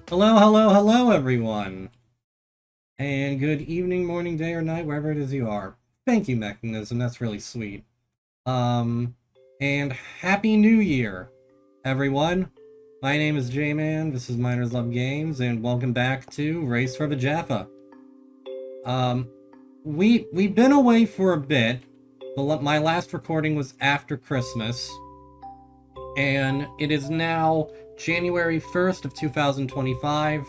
Hello, hello, hello, everyone. And good evening, morning, day, or night, wherever it is you are. Thank you, Mechanism. That's really sweet. Um, and Happy New Year, everyone. My name is J-Man, this is Miners Love Games, and welcome back to Race for the Jaffa. Um, we've been away for a bit. My last recording was after Christmas, and it is now January 1st of 2025.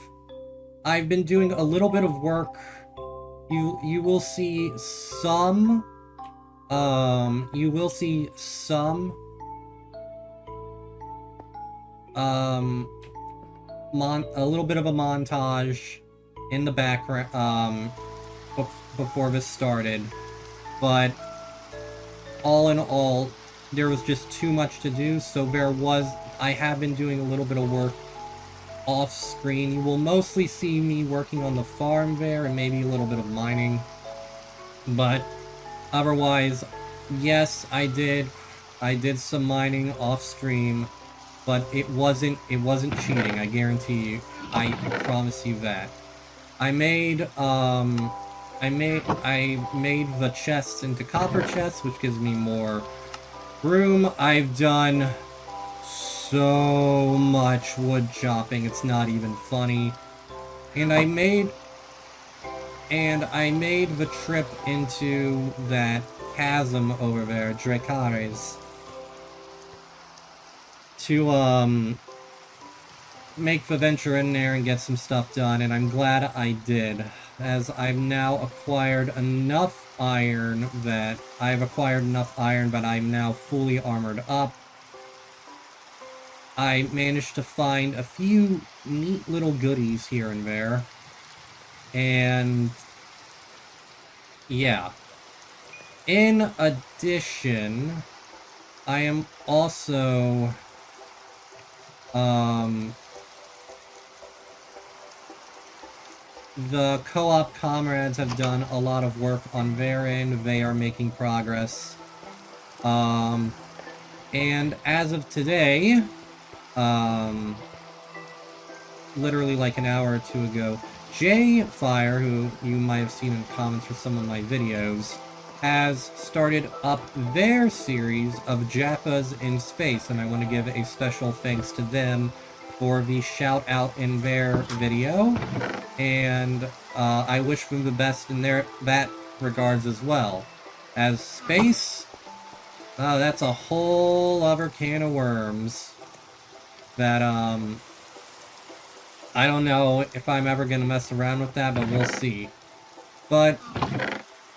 I've been doing a little bit of work. You will see some you will see some um a little bit of a montage in the background before this started, but all in all there was just too much to do, so I have been doing a little bit of work off screen. You will mostly see me working on the farm there and maybe a little bit of mining, but otherwise, yes, I did some mining off stream, but it wasn't cheating, I guarantee you. I promise you that. I made the chests into copper chests, which gives me more room. I've done so much wood chopping, it's not even funny. And I made the trip into that chasm over there, Dracares, to make the venture in there and get some stuff done, and I'm glad I did, as I've now acquired enough iron that but I'm now fully armored up. I managed to find a few neat little goodies here and there, and yeah. In addition, I am also the Co-op Comrades have done a lot of work on their end. They are making progress. And as of today, literally like an hour or two ago, J Fire, who you might have seen in comments for some of my videos, has started up their series of Jaffas in space, and I want to give a special thanks to them for the shout out in their video, and I wish them the best in that regards as well. As space, that's a whole other can of worms that I don't know if I'm ever gonna mess around with that, but we'll see. But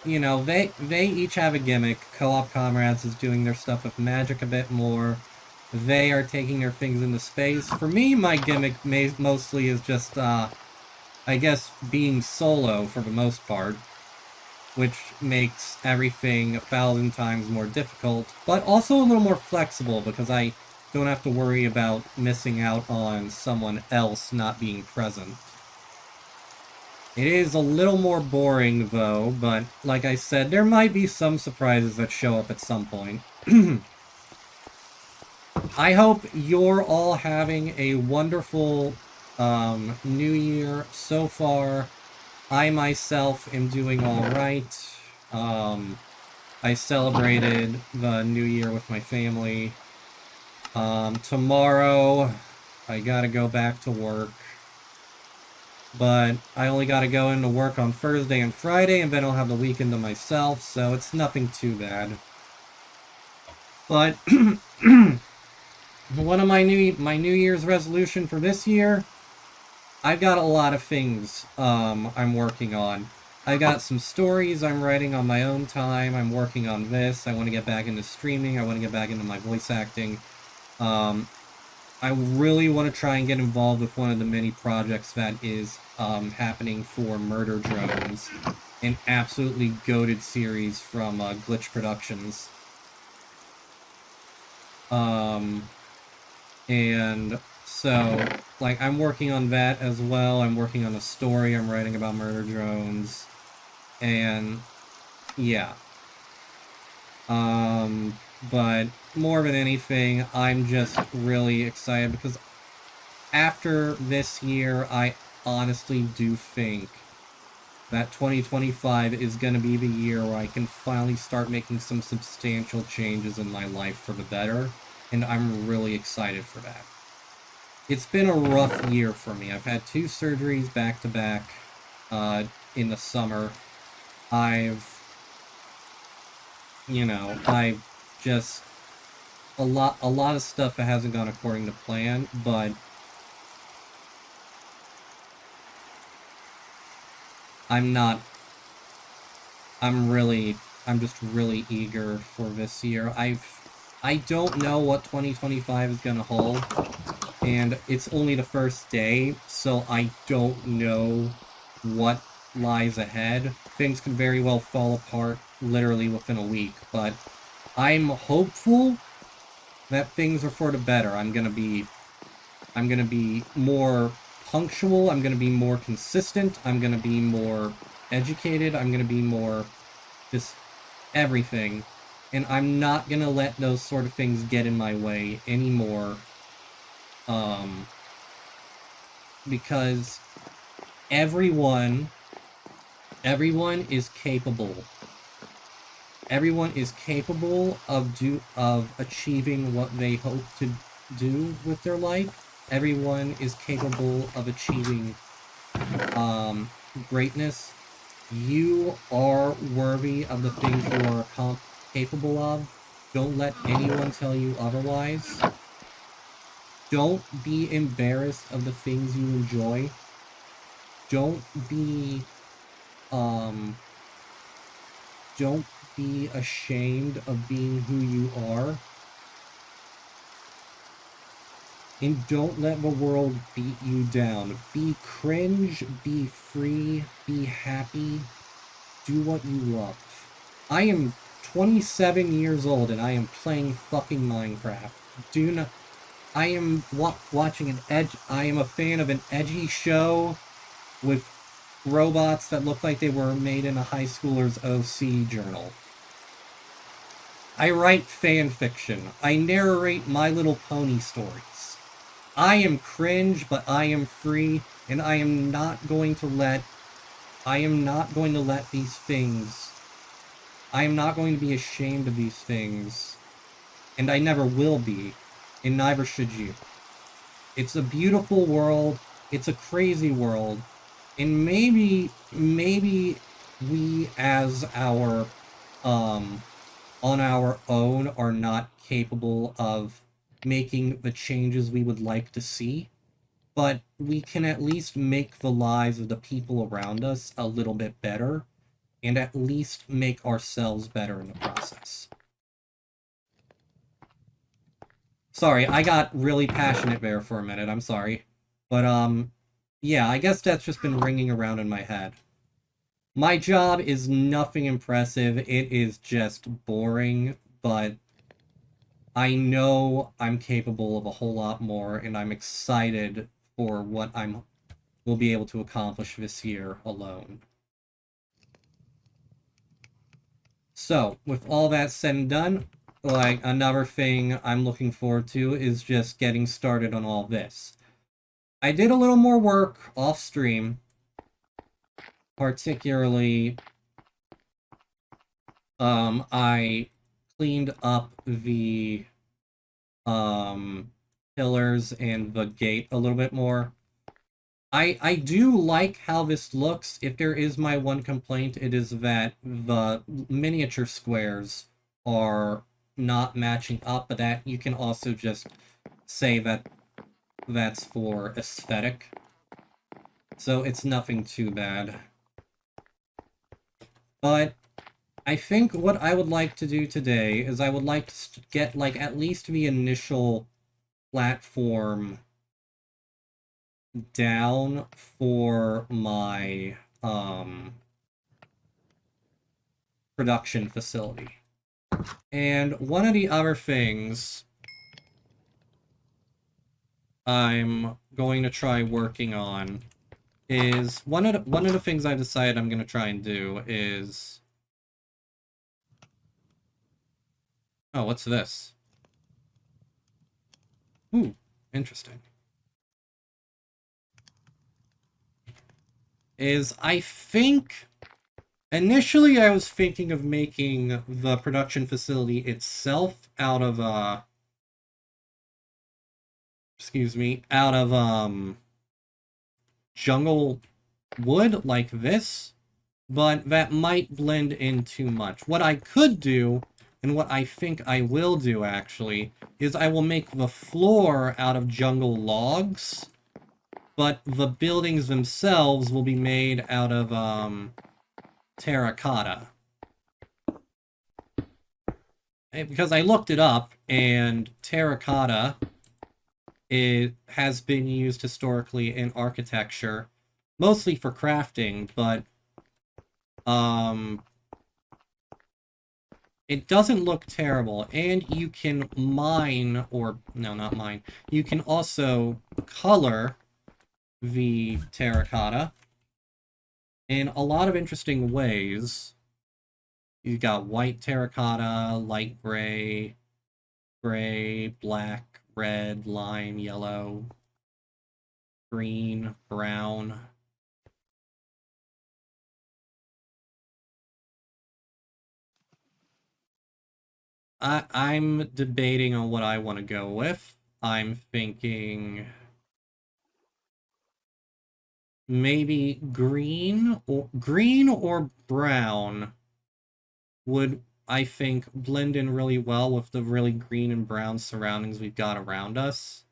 you know, they each have a gimmick. Co-op Comrades is doing their stuff with magic a bit more. They are taking their things into space. For me, my gimmick mostly is just, I guess, being solo for the most part, which makes everything 1,000 times more difficult, but also a little more flexible because I don't have to worry about missing out on someone else not being present. It is a little more boring, though, but like I said, there might be some surprises that show up at some point. I hope you're all having a wonderful New Year so far. I myself am doing alright. I celebrated the New Year with my family. Tomorrow, I gotta go back to work. But I only gotta go into work on Thursday and Friday, and then I'll have the weekend to myself, so it's nothing too bad. But one of my New Year's resolution for this year, I've got a lot of things I'm working on. I've got some stories I'm writing on my own time. I'm working on this. I want to get back into streaming. I want to get back into my voice acting. I really want to try and get involved with one of the many projects that is happening for Murder Drones, an absolutely goated series from Glitch Productions. And so, like, I'm working on that as well. I'm working on a story I'm writing about Murder Drones, and yeah. But more than anything, I'm just really excited because after this year, I honestly do think that 2025 is going to be the year where I can finally start making some substantial changes in my life for the better, and I'm really excited for that. It's been a rough year for me. I've had 2 surgeries back to back in the summer. I've just a lot of stuff that hasn't gone according to plan, but I'm just really eager for this year. I don't know what 2025 is gonna hold, and it's only the first day, so I don't know what lies ahead. Things can very well fall apart literally within a week, but I'm hopeful that things are for the better. I'm gonna be more punctual, I'm gonna be more consistent, I'm gonna be more educated, I'm gonna be more just everything, and I'm not gonna let those sort of things get in my way anymore, because everyone is capable. Everyone is capable of achieving what they hope to do with their life. Everyone is capable of achieving greatness. You are worthy of the things you are capable of. Don't let anyone tell you otherwise. Don't be embarrassed of the things you enjoy. Don't be don't be ashamed of being who you are. And don't let the world beat you down. Be cringe, be free, be happy, do what you love. I am 27 years old and I am playing fucking Minecraft. Do not... I am watching I am a fan of an edgy show with robots that look like they were made in a high schooler's OC journal. I write fan fiction. I narrate My Little Pony stories. I am cringe, but I am free, and I am not going to let these things... I am not going to be ashamed of these things, and I never will be, and neither should you. It's a beautiful world, it's a crazy world, and maybe we as our, on our own are not capable of making the changes we would like to see, but we can at least make the lives of the people around us a little bit better, and at least make ourselves better in the process. Sorry, I got really passionate there for a minute, I'm sorry. But, yeah, I guess that's just been ringing around in my head. My job is nothing impressive, it is just boring, but I know I'm capable of a whole lot more, and I'm excited for what will be able to accomplish this year alone. So, with all that said and done, like, another thing I'm looking forward to is just getting started on all this. I did a little more work off stream, particularly, I cleaned up the, pillars and the gate a little bit more. I do like how this looks. If there is my one complaint, it is that the miniature squares are not matching up, but that you can also just say that that's for aesthetic. So it's nothing too bad. But I think what I would like to do today is I would like to get, like, at least the initial platform down for my, production facility. And one of the other things I'm going to try working on is one of the things I decided I'm going to try and do is... Oh, what's this? Ooh, interesting. is I think initially I was thinking of making the production facility itself out of out of jungle wood like this, but that might blend in too much. What I could do, and what I think I will do actually, is I will make the floor out of jungle logs, but the buildings themselves will be made out of terracotta. Because I looked it up, and terracotta has been used historically in architecture, mostly for crafting, but it doesn't look terrible, and you can mine, or no, not mine, you can also color the terracotta in a lot of interesting ways. You've got white terracotta, light gray, black, red, lime, yellow, green, brown. I'm debating on what I want to go with. I'm thinking maybe green or brown would, I think, blend in really well with the really green and brown surroundings we've got around us.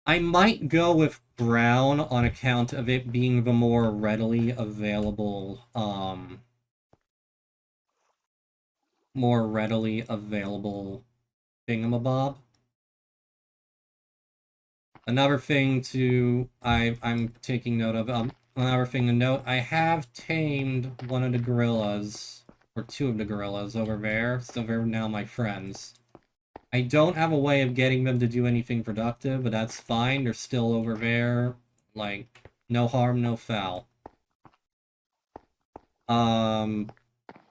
I might go with brown on account of it being the more readily available, thingamabob. Another thing I'm taking note of, another thing to note, I have tamed one of the gorillas, or two of the gorillas over there, so they're now my friends. I don't have a way of getting them to do anything productive, but that's fine, they're still over there, like, no harm, no foul.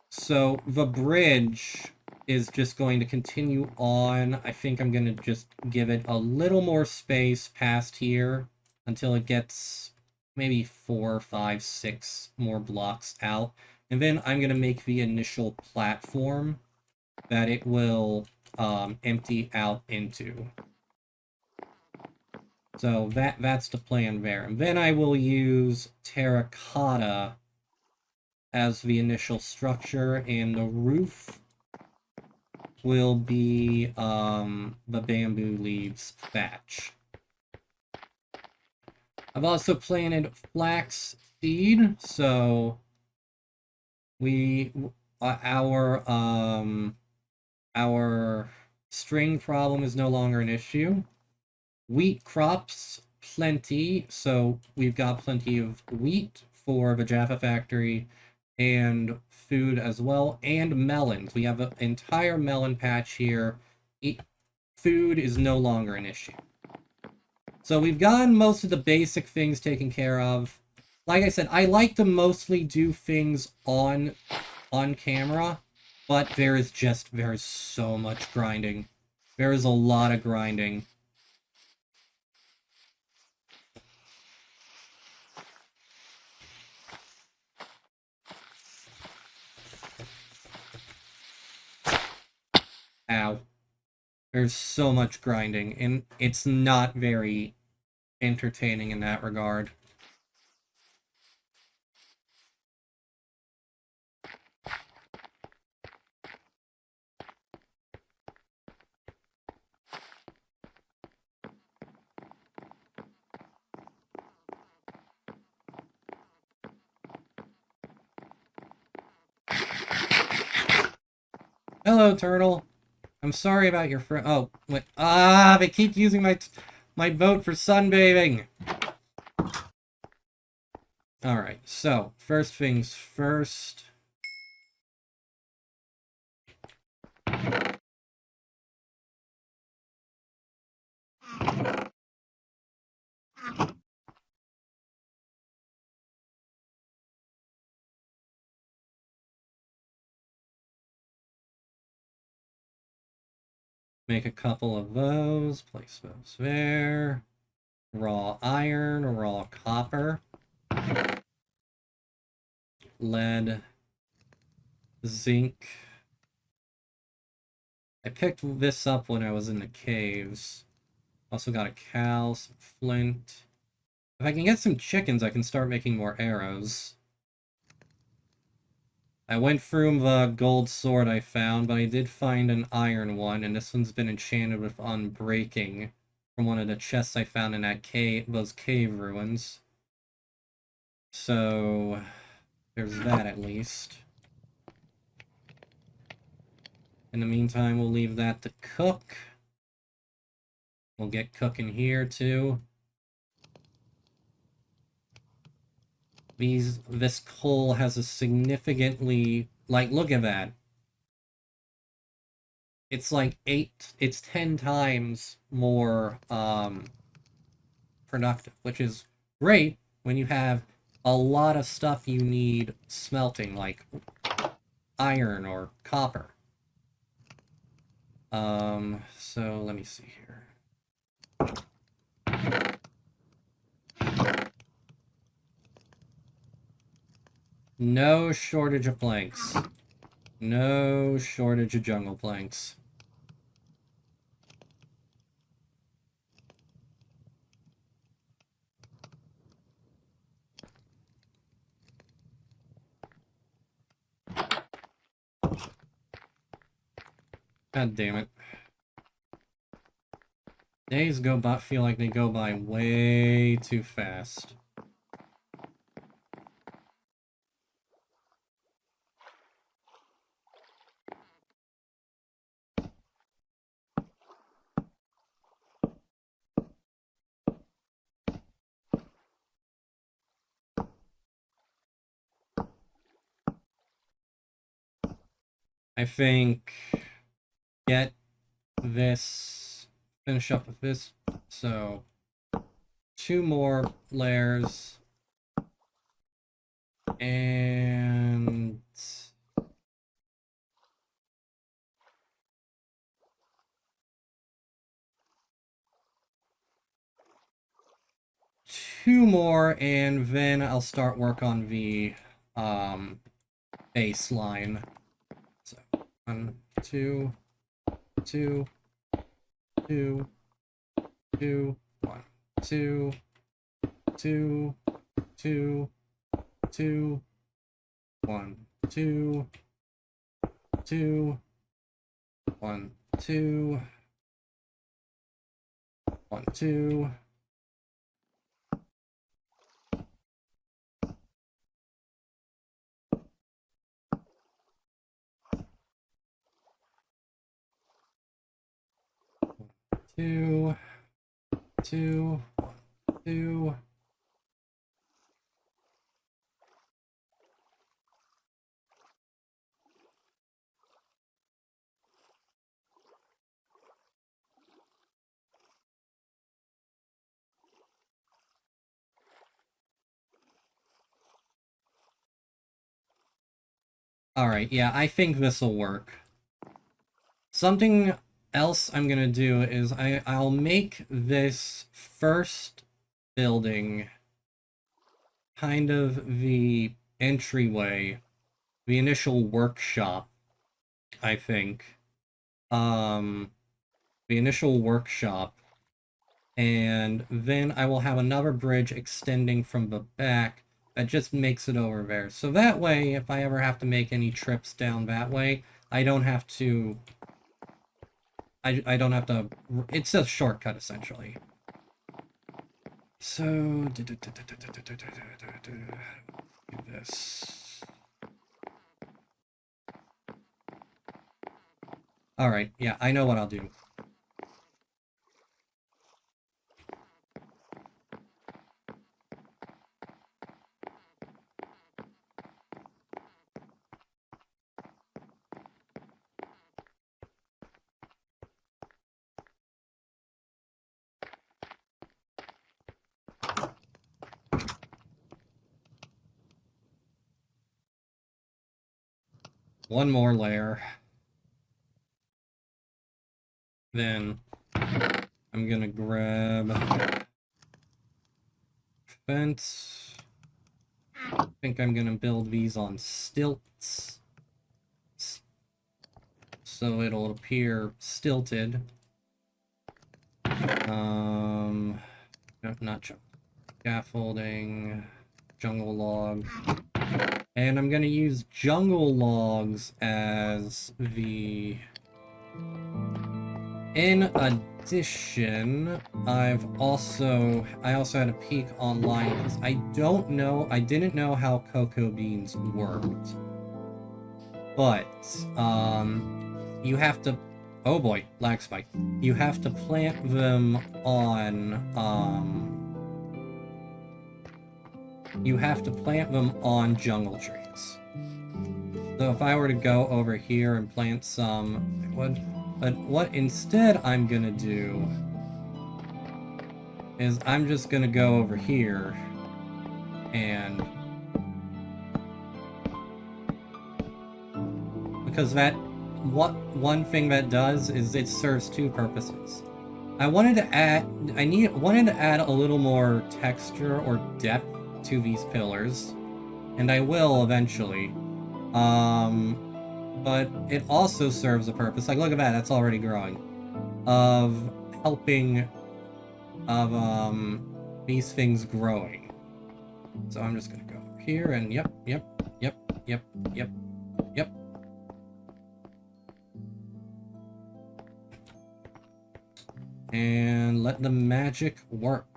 So the bridge is just going to continue on. I think I'm going to just give it a little more space past here until it gets maybe 4, 5, 6 more blocks out. And then I'm going to make the initial platform that it will empty out into. So that's the plan there. And then I will use terracotta as the initial structure, and the roof will be the bamboo leaves thatch. I've also planted flax seed, so our string problem is no longer an issue. Wheat crops plenty, so we've got plenty of wheat for the Jaffa Factory and food as well, and melons. We have an entire melon patch here. Food is no longer an issue. So we've gotten most of the basic things taken care of. Like I said, I like to mostly do things on camera, but there is so much grinding. There is a lot of grinding. Ow. There's so much grinding, and it's not very entertaining in that regard. Hello, turtle. I'm sorry about your friend. Oh, wait. They keep using my boat for sunbathing. Alright, so, first things first. Make a couple of those, place those there. Raw iron, raw copper, lead, zinc. I picked this up when I was in the caves. Also got a cow, some flint. If I can get some chickens, I can start making more arrows. I went through the gold sword I found, but I did find an iron one, and this one's been enchanted with unbreaking from one of the chests I found in that cave, those cave ruins. So there's that at least. In the meantime, we'll leave that to cook. We'll get cooking here too. This coal has a significantly, like, look at that. It's like it's 10 times more productive, which is great when you have a lot of stuff you need smelting, like iron or copper. So let me see here. No shortage of planks. No shortage of jungle planks. God damn it. Days feel like they go by way too fast. I think get this, finish up with this, so 2 more layers, and two more, and then I'll start work on the baseline. So 1, 2, 2, 2, 2, 1, 2, 2, 2, 2, 1, 2, 2, 1, 2, 1, 2. Two, two, 2. Alright, yeah, I think this'll work. Something else I'm gonna do is I'll make this first building kind of the entryway, the initial workshop, I think. The initial workshop, and then I will have another bridge extending from the back that just makes it over there. So that way, if I ever have to make any trips down that way, I don't have to... I don't have to... It's a shortcut, essentially. So... do this. Alright, yeah, I know what I'll do. One more layer. Then I'm gonna grab fence. I think I'm gonna build these on stilts, so it'll appear stilted. No, not scaffolding, jungle log. And I'm gonna use jungle logs as the... In addition, I also had a peek online because I didn't know how cocoa beans worked. But, you have to... Oh boy, lag spike. You have to plant them on, jungle trees. So if I were to go over here and plant some, it would... But what instead I'm gonna do is I'm just gonna go over here and... Because one thing that does is it serves two purposes. I wanted to add a little more texture or depth to these pillars, and I will eventually. But it also serves a purpose. Like, look at that, that's already growing. Of helping these things growing. So I'm just gonna go over here and yep. And let the magic work.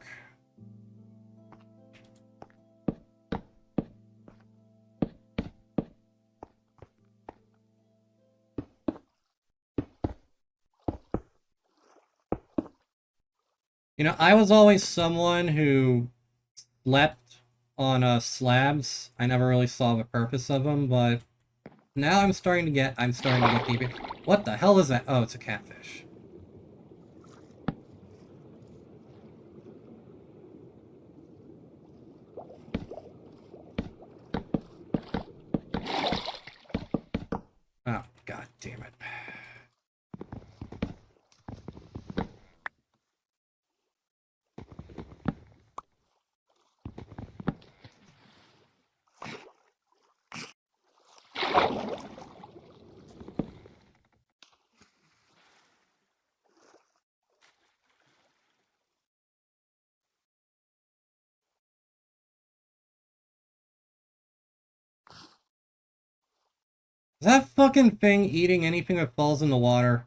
You know, I was always someone who slept on slabs. I never really saw the purpose of them, but now I'm starting to get the... What the hell is that? Oh, it's a catfish. Oh, god damn it. Is that fucking thing eating anything that falls in the water?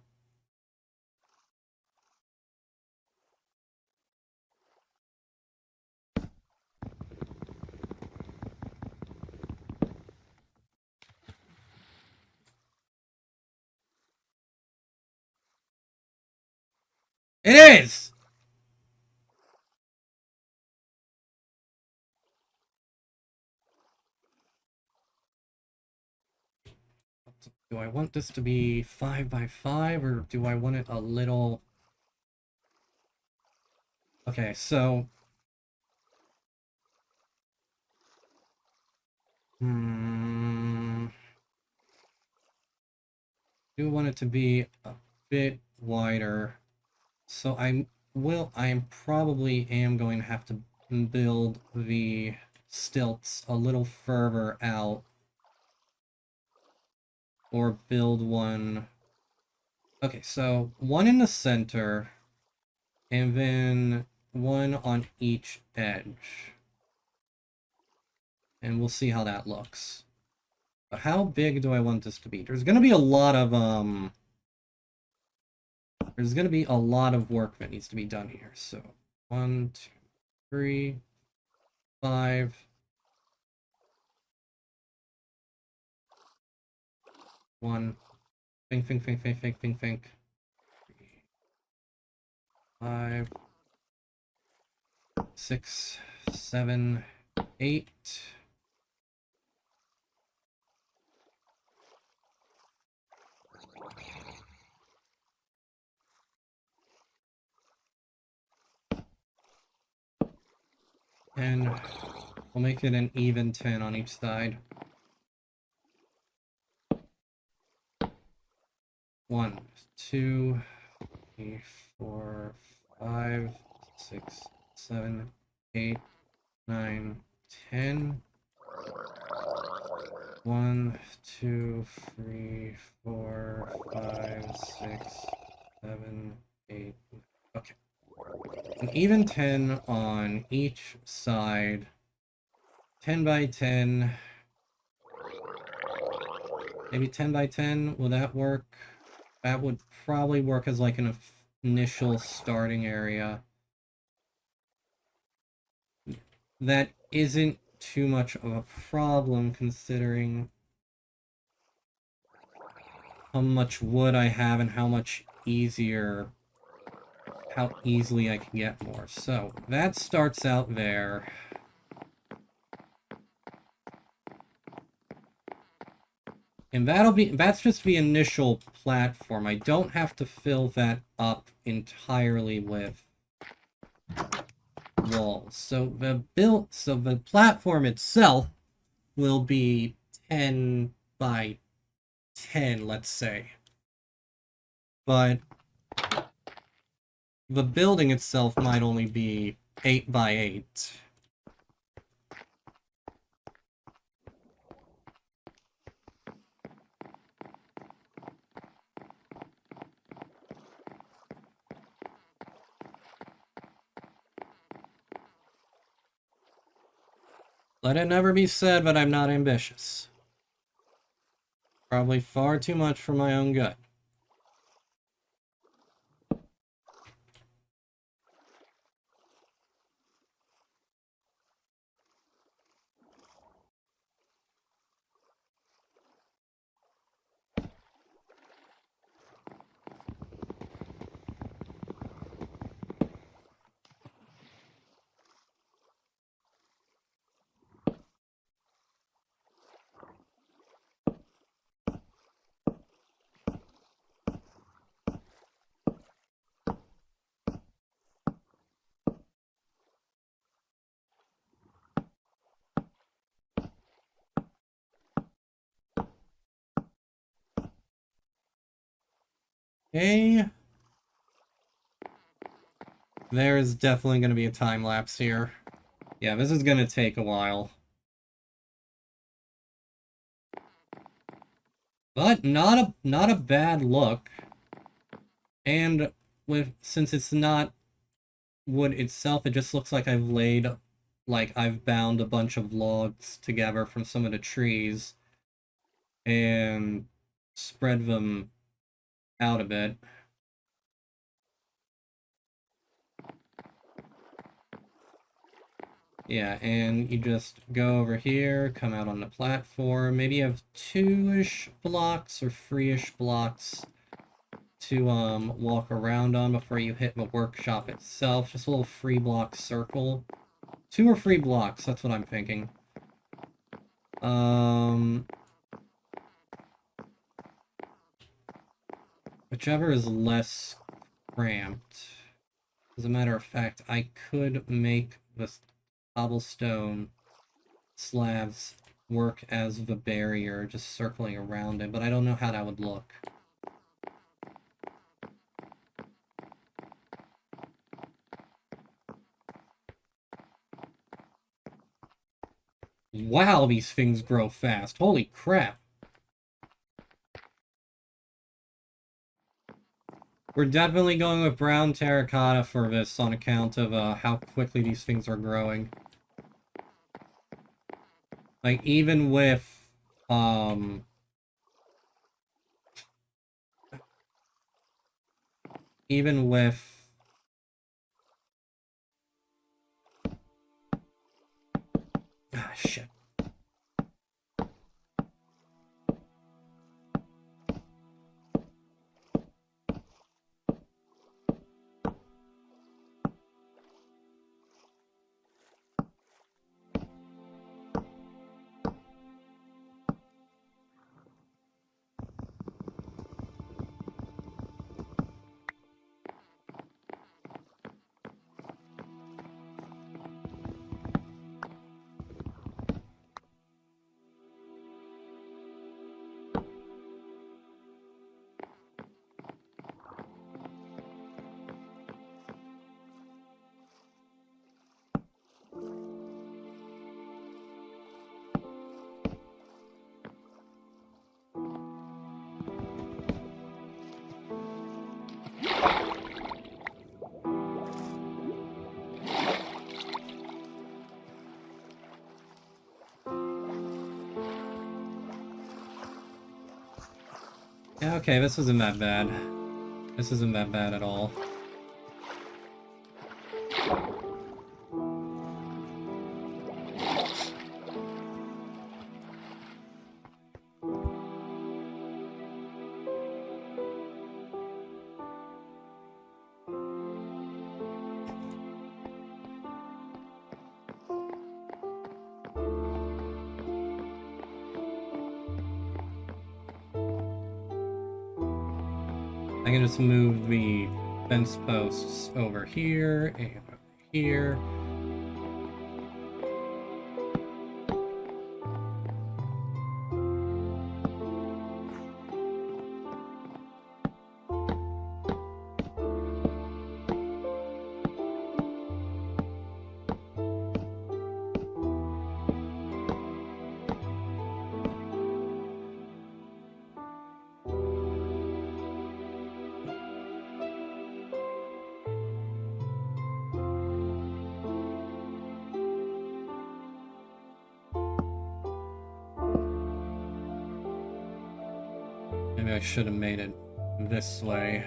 It is! Do I want this to be 5 by 5 or do I want it a little... Okay, so... do want it to be a bit wider. So I probably am going to have to build the stilts a little further out. Or build one... Okay, so one in the center, and then one on each edge. And we'll see how that looks. But how big do I want this to be? There's gonna be a lot of, there's gonna be a lot of work that needs to be done here. So, 1, 2, 3, 5... 1... Think. 5, 6, 7, 8. And we'll make it an even 10 on each side. 1, 2, 3, 4, 5, 6, 7, 8, 9, 10. 1, 2, 3, 4, 5, 6, 7, 8. Okay. An even 10 on each side. 10 by 10. Maybe 10 by 10. Will that work? That would probably work as like an initial starting area. That isn't too much of a problem considering how much wood I have and how easily I can get more. So that starts out there. And that's just the initial platform. I don't have to fill that up entirely with walls. So the platform itself will be 10 by 10, let's say. But the building itself might only be 8 by 8. Let it never be said that I'm not ambitious. Probably far too much for my own good. Okay. There's definitely going to be a time lapse here. Yeah, this is going to take a while. But not a bad look. And since it's not wood itself, it just looks like I've bound a bunch of logs together from some of the trees and spread them out a bit. Yeah, and you just go over here, come out on the platform. Maybe you have 2-ish blocks or 3-ish blocks to walk around on before you hit the workshop itself. Just a little 3-block circle. 2 or 3 blocks, that's what I'm thinking. Whichever is less cramped. As a matter of fact, I could make the cobblestone slabs work as the barrier, just circling around it, but I don't know how that would look. Wow, these things grow fast. Holy crap. We're definitely going with brown terracotta for this on account of how quickly these things are growing. Like, even with, even with... Ah, shit. Yeah, okay, this isn't that bad. This isn't that bad at all. I can just move the fence posts over here and over here. Maybe I should have made it this way.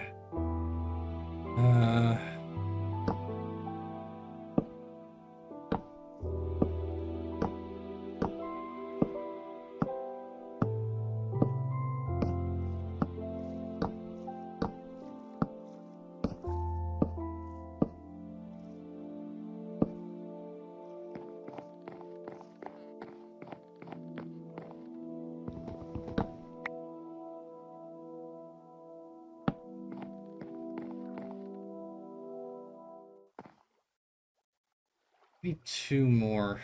Maybe two more.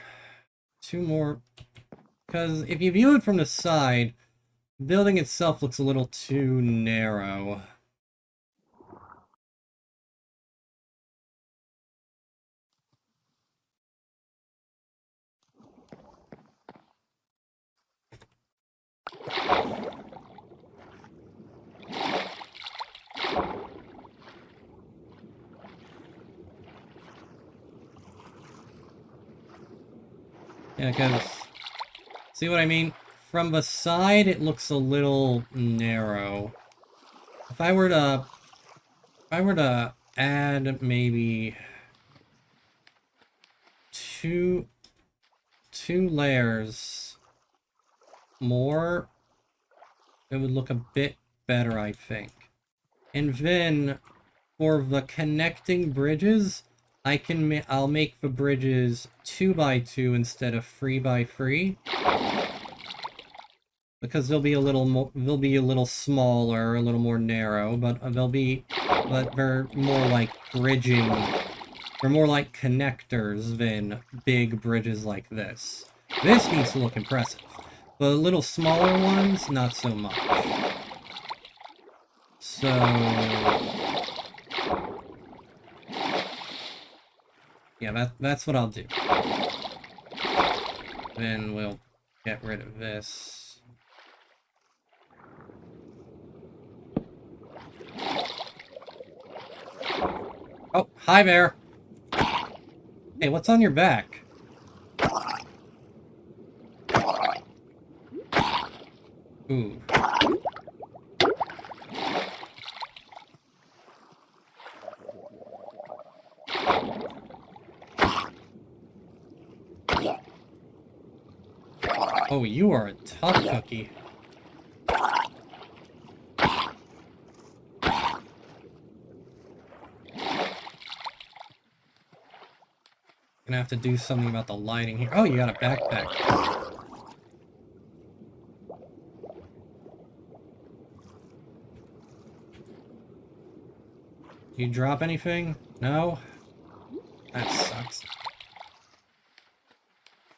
Two more. Because if you view it from the side, the building itself looks a little too narrow. Yeah, because, see what I mean? From the side, it looks a little narrow. If I were to add maybe two layers more, it would look a bit better, I think. And then, for the connecting bridges, I'll make the bridges 2x2 instead of 3x3, because they'll be a little smaller, a little more narrow, but they're more like bridging. They're more like connectors than big bridges like this. This needs to look impressive. The little smaller ones, not so much. So yeah, that's what I'll do. Then we'll get rid of this. Oh, hi there. Hey, what's on your back? Ooh. Oh, you are a tough cookie. Gonna have to do something about the lighting here. Oh, you got a backpack. You drop anything? No? That sucks.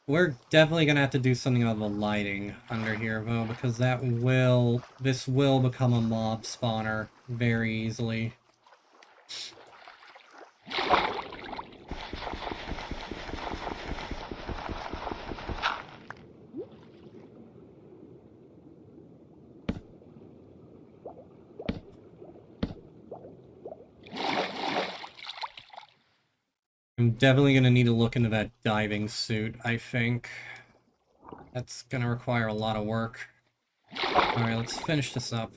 We're definitely gonna have to do something about the lighting under here, though, because this will become a mob spawner very easily. I'm definitely gonna need to look into that diving suit, I think. That's gonna require a lot of work. Alright, let's finish this up.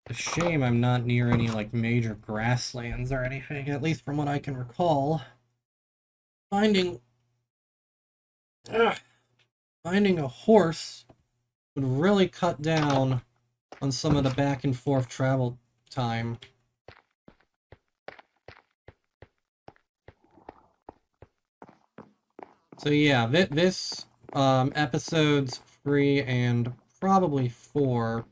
It's a shame I'm not near any, like, major grasslands or anything, at least from what I can recall. Finding... finding a horse would really cut down on some of the back and forth travel time. So yeah, this episodes 3 and probably 4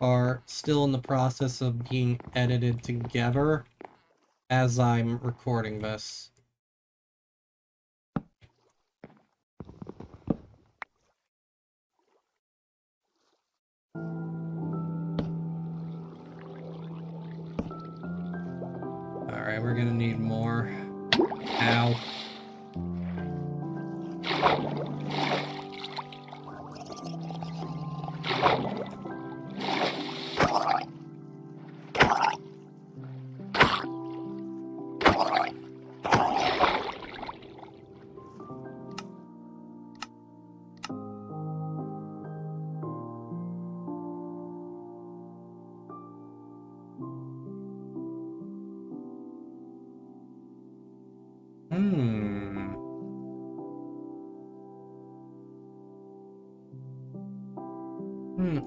are still in the process of being edited together as I'm recording this. Alright, we're gonna need more. Ow.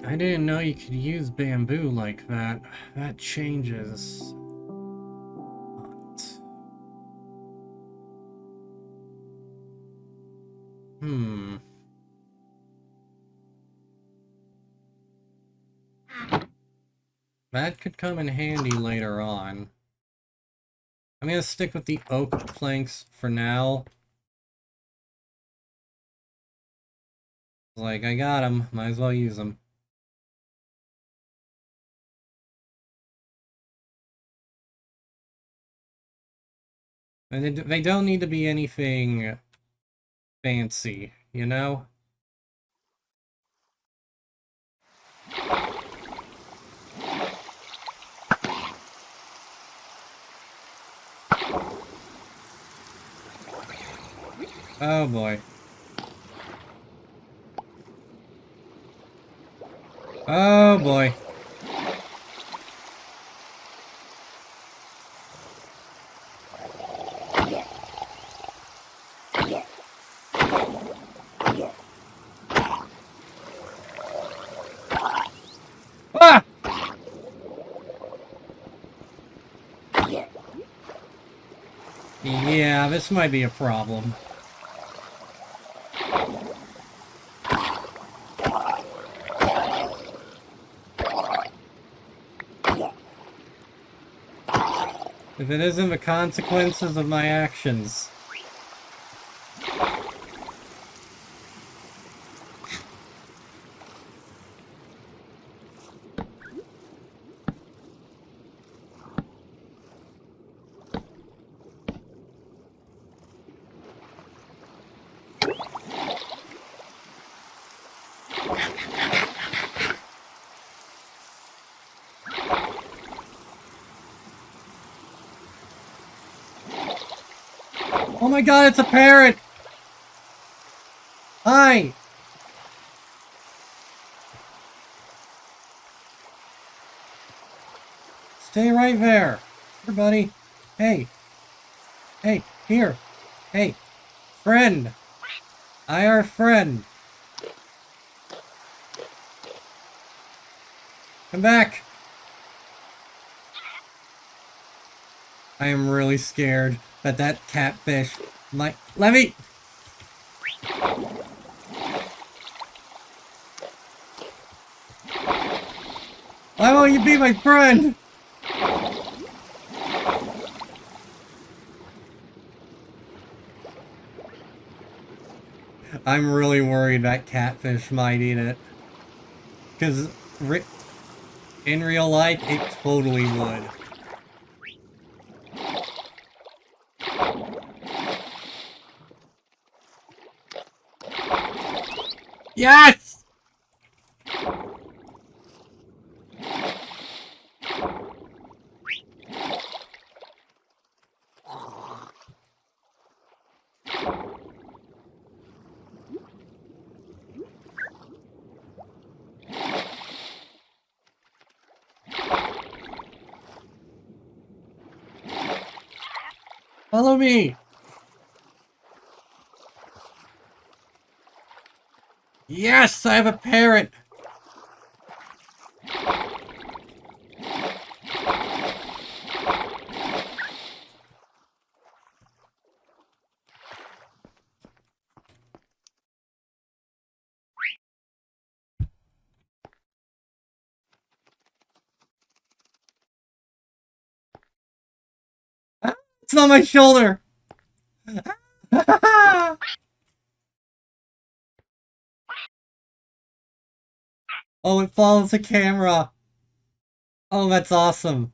I didn't know you could use bamboo like that. That changes. That could come in handy later on. I'm gonna stick with the oak planks for now. Like, I got them. Might as well use them. And they don't need to be anything fancy, you know? Oh boy. Oh boy. Ah! Yeah, this might be a problem. If it isn't the consequences of my actions. Oh my god, it's a parrot! Hi! Stay right there! Here, buddy. Hey. Hey, here. Hey. Friend! I are friend! Come back! I am really scared that that catfish might... Let me... Why won't you be my friend? I'm really worried that catfish might eat it. Because in real life, it totally would. Yes! Follow me! Yes, I have a parrot! It's on my shoulder! Oh, it follows the camera. Oh, that's awesome.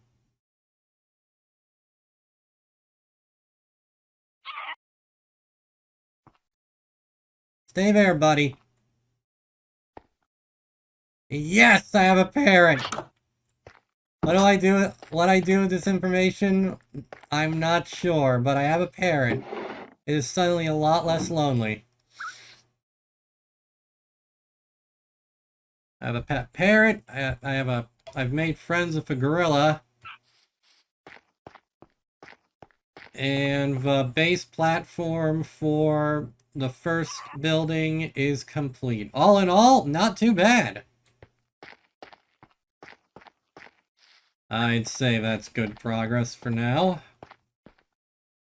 Stay there, buddy. Yes, I have a parrot. What do I do? What I do with this information? I'm not sure, but I have a parrot. It is suddenly a lot less lonely. I have a pet parrot. I've made friends with a gorilla. And the base platform for the first building is complete. All in all, not too bad. I'd say that's good progress for now.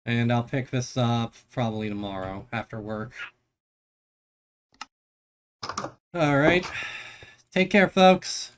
And I'll pick this up probably tomorrow after work. Alright. Take care, folks.